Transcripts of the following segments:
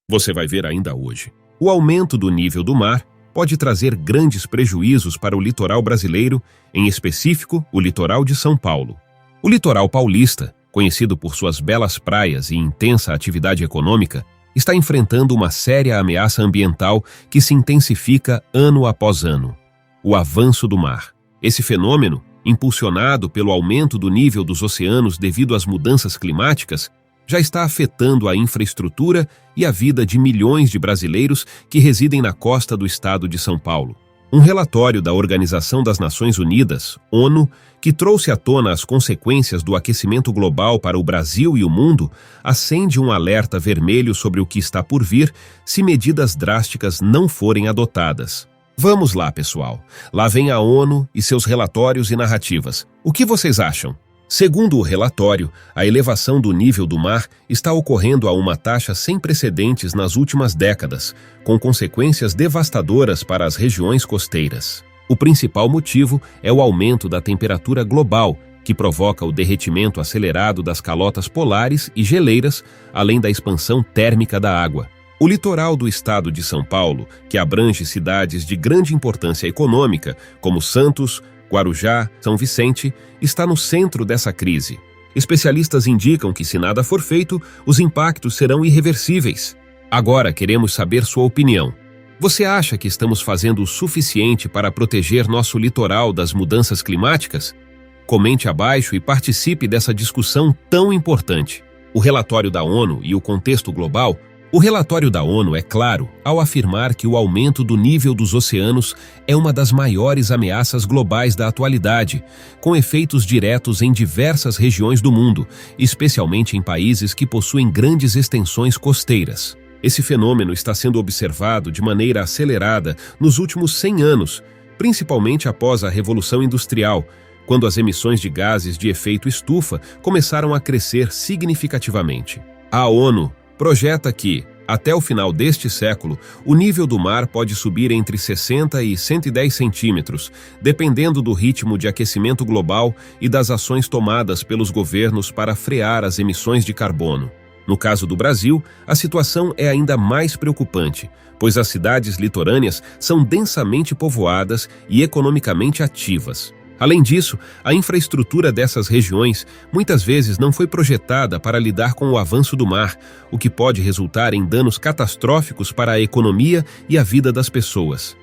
Você vai ver ainda hoje. O aumento do nível do mar pode trazer grandes prejuízos para o litoral brasileiro, em específico, o litoral de São Paulo. O litoral paulista, conhecido por suas belas praias e intensa atividade econômica, está enfrentando uma séria ameaça ambiental que se intensifica ano após ano: o avanço do mar. Esse fenômeno, impulsionado pelo aumento do nível dos oceanos devido às mudanças climáticas, já está afetando a infraestrutura e a vida de milhões de brasileiros que residem na costa do estado de São Paulo. Um relatório da Organização das Nações Unidas, ONU, que trouxe à tona as consequências do aquecimento global para o Brasil e o mundo, acende um alerta vermelho sobre o que está por vir se medidas drásticas não forem adotadas. Vamos lá, pessoal. Lá vem a ONU e seus relatórios e narrativas. O que vocês acham? Segundo o relatório, a elevação do nível do mar está ocorrendo a uma taxa sem precedentes nas últimas décadas, com consequências devastadoras para as regiões costeiras. O principal motivo é o aumento da temperatura global, que provoca o derretimento acelerado das calotas polares e geleiras, além da expansão térmica da água. O litoral do estado de São Paulo, que abrange cidades de grande importância econômica, como Santos, Guarujá, São Vicente, está no centro dessa crise. Especialistas indicam que, se nada for feito, os impactos serão irreversíveis. Agora queremos saber sua opinião. Você acha que estamos fazendo o suficiente para proteger nosso litoral das mudanças climáticas? Comente abaixo e participe dessa discussão tão importante. O relatório da ONU e o contexto global. O relatório da ONU é claro ao afirmar que o aumento do nível dos oceanos é uma das maiores ameaças globais da atualidade, com efeitos diretos em diversas regiões do mundo, especialmente em países que possuem grandes extensões costeiras. Esse fenômeno está sendo observado de maneira acelerada nos últimos 100 anos, principalmente após a Revolução Industrial, quando as emissões de gases de efeito estufa começaram a crescer significativamente. A ONU projeta que, até o final deste século, o nível do mar pode subir entre 60 e 110 centímetros, dependendo do ritmo de aquecimento global e das ações tomadas pelos governos para frear as emissões de carbono. No caso do Brasil, a situação é ainda mais preocupante, pois as cidades litorâneas são densamente povoadas e economicamente ativas. Além disso, a infraestrutura dessas regiões muitas vezes não foi projetada para lidar com o avanço do mar, o que pode resultar em danos catastróficos para a economia e a vida das pessoas.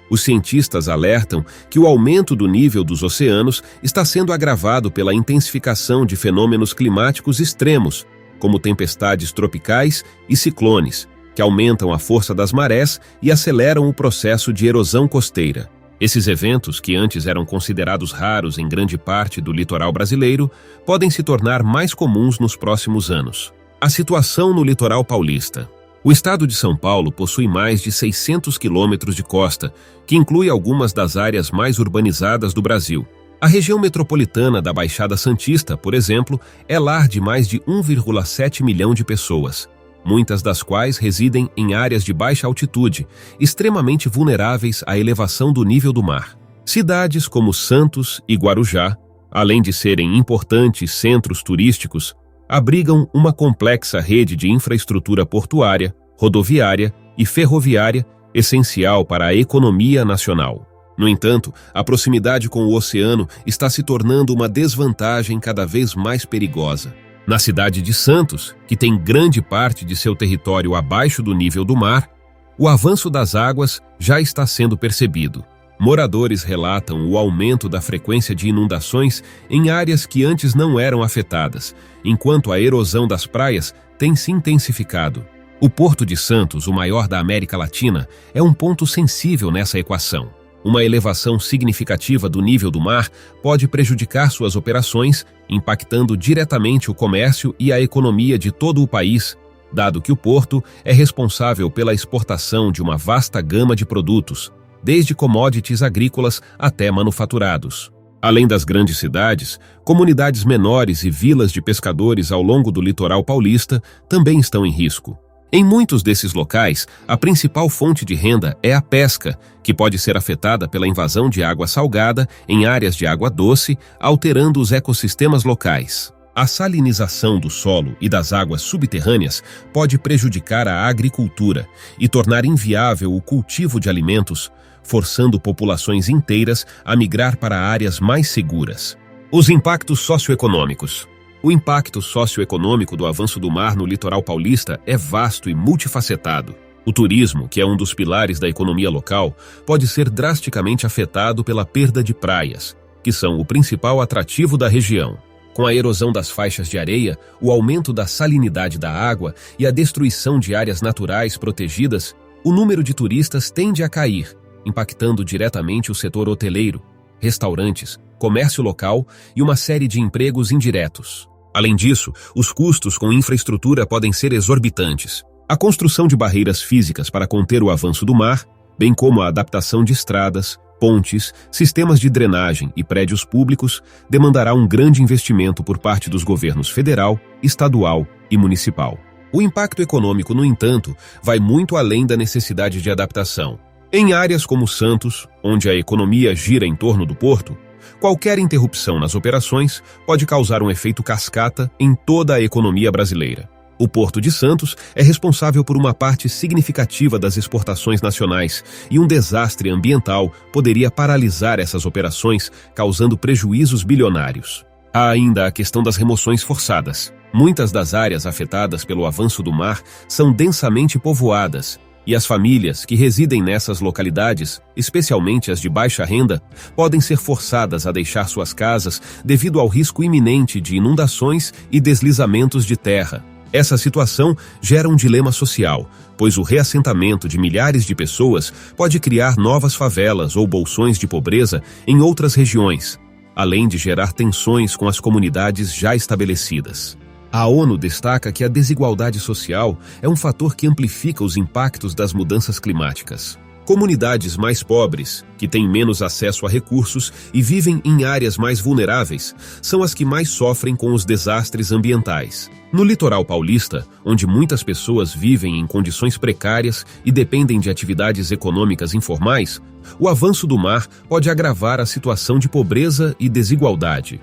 Os cientistas alertam que o aumento do nível dos oceanos está sendo agravado pela intensificação de fenômenos climáticos extremos, como tempestades tropicais e ciclones, que aumentam a força das marés e aceleram o processo de erosão costeira. Esses eventos, que antes eram considerados raros em grande parte do litoral brasileiro, podem se tornar mais comuns nos próximos anos. A situação no litoral paulista. O estado de São Paulo possui mais de 600 quilômetros de costa, que inclui algumas das áreas mais urbanizadas do Brasil. A região metropolitana da Baixada Santista, por exemplo, é lar de mais de 1,7 milhão de pessoas, muitas das quais residem em áreas de baixa altitude, extremamente vulneráveis à elevação do nível do mar. Cidades como Santos e Guarujá, além de serem importantes centros turísticos, abrigam uma complexa rede de infraestrutura portuária, rodoviária e ferroviária essencial para a economia nacional. No entanto, a proximidade com o oceano está se tornando uma desvantagem cada vez mais perigosa. Na cidade de Santos, que tem grande parte de seu território abaixo do nível do mar, o avanço das águas já está sendo percebido. Moradores relatam o aumento da frequência de inundações em áreas que antes não eram afetadas, enquanto a erosão das praias tem se intensificado. O Porto de Santos, o maior da América Latina, é um ponto sensível nessa equação. Uma elevação significativa do nível do mar pode prejudicar suas operações, impactando diretamente o comércio e a economia de todo o país, dado que o porto é responsável pela exportação de uma vasta gama de produtos, desde commodities agrícolas até manufaturados. Além das grandes cidades, comunidades menores e vilas de pescadores ao longo do litoral paulista também estão em risco. Em muitos desses locais, a principal fonte de renda é a pesca, que pode ser afetada pela invasão de água salgada em áreas de água doce, alterando os ecossistemas locais. A salinização do solo e das águas subterrâneas pode prejudicar a agricultura e tornar inviável o cultivo de alimentos, forçando populações inteiras a migrar para áreas mais seguras. Os impactos socioeconômicos. O impacto socioeconômico do avanço do mar no litoral paulista é vasto e multifacetado. O turismo, que é um dos pilares da economia local, pode ser drasticamente afetado pela perda de praias, que são o principal atrativo da região. Com a erosão das faixas de areia, o aumento da salinidade da água e a destruição de áreas naturais protegidas, o número de turistas tende a cair, impactando diretamente o setor hoteleiro, restaurantes, comércio local e uma série de empregos indiretos. Além disso, os custos com infraestrutura podem ser exorbitantes. A construção de barreiras físicas para conter o avanço do mar, bem como a adaptação de estradas, pontes, sistemas de drenagem e prédios públicos, demandará um grande investimento por parte dos governos federal, estadual e municipal. O impacto econômico, no entanto, vai muito além da necessidade de adaptação. Em áreas como Santos, onde a economia gira em torno do porto, qualquer interrupção nas operações pode causar um efeito cascata em toda a economia brasileira. O Porto de Santos é responsável por uma parte significativa das exportações nacionais e um desastre ambiental poderia paralisar essas operações, causando prejuízos bilionários. Há ainda a questão das remoções forçadas. Muitas das áreas afetadas pelo avanço do mar são densamente povoadas, e as famílias que residem nessas localidades, especialmente as de baixa renda, podem ser forçadas a deixar suas casas devido ao risco iminente de inundações e deslizamentos de terra. Essa situação gera um dilema social, pois o reassentamento de milhares de pessoas pode criar novas favelas ou bolsões de pobreza em outras regiões, além de gerar tensões com as comunidades já estabelecidas. A ONU destaca que a desigualdade social é um fator que amplifica os impactos das mudanças climáticas. Comunidades mais pobres, que têm menos acesso a recursos e vivem em áreas mais vulneráveis, são as que mais sofrem com os desastres ambientais. No litoral paulista, onde muitas pessoas vivem em condições precárias e dependem de atividades econômicas informais, o avanço do mar pode agravar a situação de pobreza e desigualdade.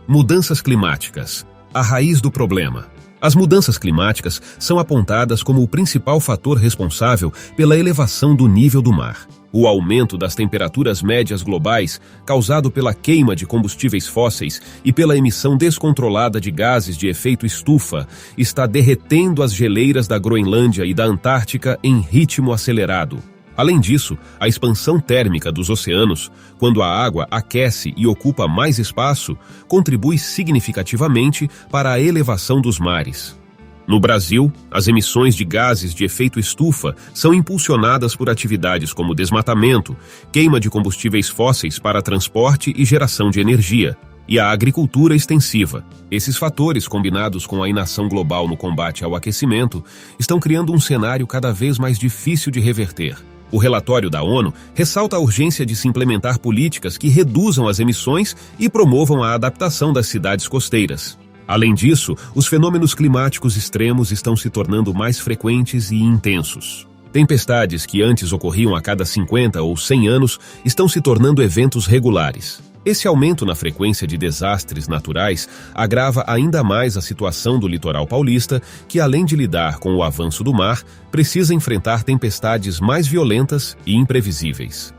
Mudanças climáticas. A raiz do problema. As mudanças climáticas são apontadas como o principal fator responsável pela elevação do nível do mar. O aumento das temperaturas médias globais, causado pela queima de combustíveis fósseis e pela emissão descontrolada de gases de efeito estufa, está derretendo as geleiras da Groenlândia e da Antártica em ritmo acelerado. Além disso, a expansão térmica dos oceanos, quando a água aquece e ocupa mais espaço, contribui significativamente para a elevação dos mares. No Brasil, as emissões de gases de efeito estufa são impulsionadas por atividades como desmatamento, queima de combustíveis fósseis para transporte e geração de energia, e a agricultura extensiva. Esses fatores, combinados com a inação global no combate ao aquecimento, estão criando um cenário cada vez mais difícil de reverter. O relatório da ONU ressalta a urgência de se implementar políticas que reduzam as emissões e promovam a adaptação das cidades costeiras. Além disso, os fenômenos climáticos extremos estão se tornando mais frequentes e intensos. Tempestades que antes ocorriam a cada 50 ou 100 anos estão se tornando eventos regulares. Esse aumento na frequência de desastres naturais agrava ainda mais a situação do litoral paulista, que além de lidar com o avanço do mar, precisa enfrentar tempestades mais violentas e imprevisíveis.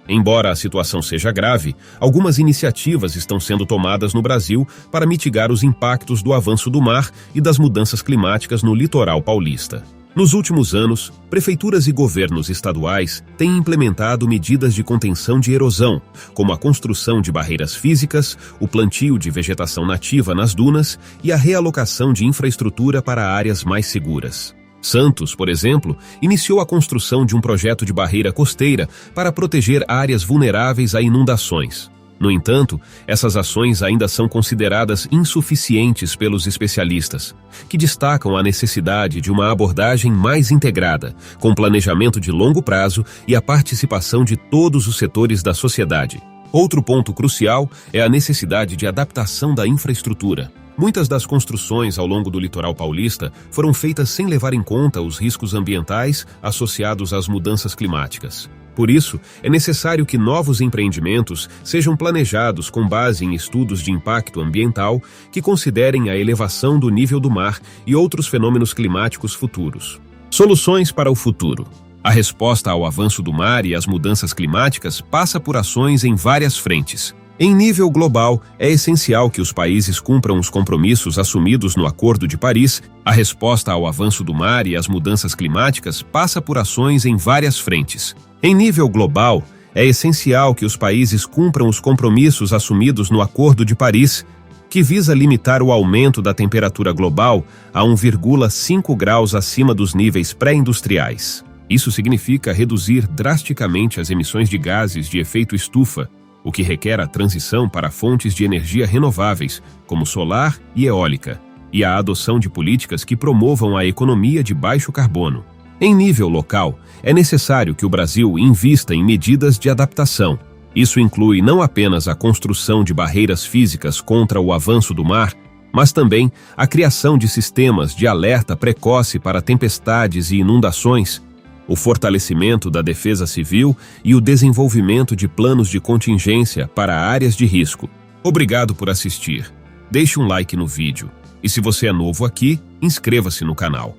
Embora a situação seja grave, algumas iniciativas estão sendo tomadas no Brasil para mitigar os impactos do avanço do mar e das mudanças climáticas no litoral paulista. Nos últimos anos, prefeituras e governos estaduais têm implementado medidas de contenção de erosão, como a construção de barreiras físicas, o plantio de vegetação nativa nas dunas e a realocação de infraestrutura para áreas mais seguras. Santos, por exemplo, iniciou a construção de um projeto de barreira costeira para proteger áreas vulneráveis a inundações. No entanto, essas ações ainda são consideradas insuficientes pelos especialistas, que destacam a necessidade de uma abordagem mais integrada, com planejamento de longo prazo e a participação de todos os setores da sociedade. Outro ponto crucial é a necessidade de adaptação da infraestrutura. Muitas das construções ao longo do litoral paulista foram feitas sem levar em conta os riscos ambientais associados às mudanças climáticas. Por isso, é necessário que novos empreendimentos sejam planejados com base em estudos de impacto ambiental que considerem a elevação do nível do mar e outros fenômenos climáticos futuros. Soluções para o futuro. A resposta ao avanço do mar e às mudanças climáticas passa por ações em várias frentes. Em nível global, é essencial que os países cumpram os compromissos assumidos no Acordo de Paris. A resposta ao avanço do mar e às mudanças climáticas passa por ações em várias frentes. Em nível global, é essencial que os países cumpram os compromissos assumidos no Acordo de Paris, que visa limitar o aumento da temperatura global a 1,5 graus acima dos níveis pré-industriais. Isso significa reduzir drasticamente as emissões de gases de efeito estufa, o que requer a transição para fontes de energia renováveis, como solar e eólica, e a adoção de políticas que promovam a economia de baixo carbono. Em nível local, é necessário que o Brasil invista em medidas de adaptação. Isso inclui não apenas a construção de barreiras físicas contra o avanço do mar, mas também a criação de sistemas de alerta precoce para tempestades e inundações, o fortalecimento da defesa civil e o desenvolvimento de planos de contingência para áreas de risco. Obrigado por assistir. Deixe um like no vídeo e, se você é novo aqui, inscreva-se no canal.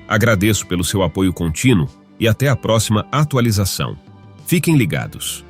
Agradeço pelo seu apoio contínuo e até a próxima atualização. Fiquem ligados.